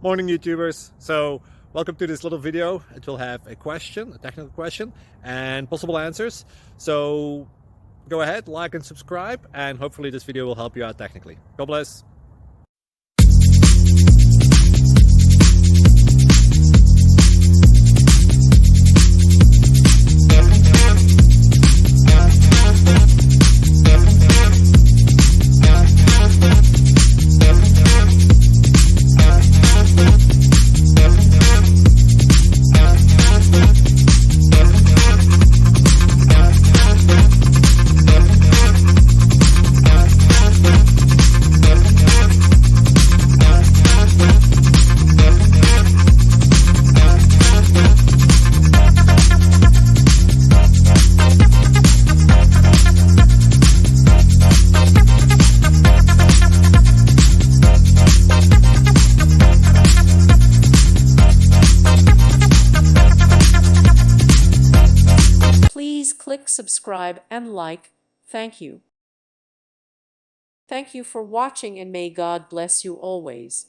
Morning YouTubers. So welcome to this little video. It will have a question, a technical question, and possible answers. So go ahead, like and subscribe, and hopefully this video will help you out technically. God bless. Please click subscribe and like. Thank you. Thank you for watching and may God bless you always.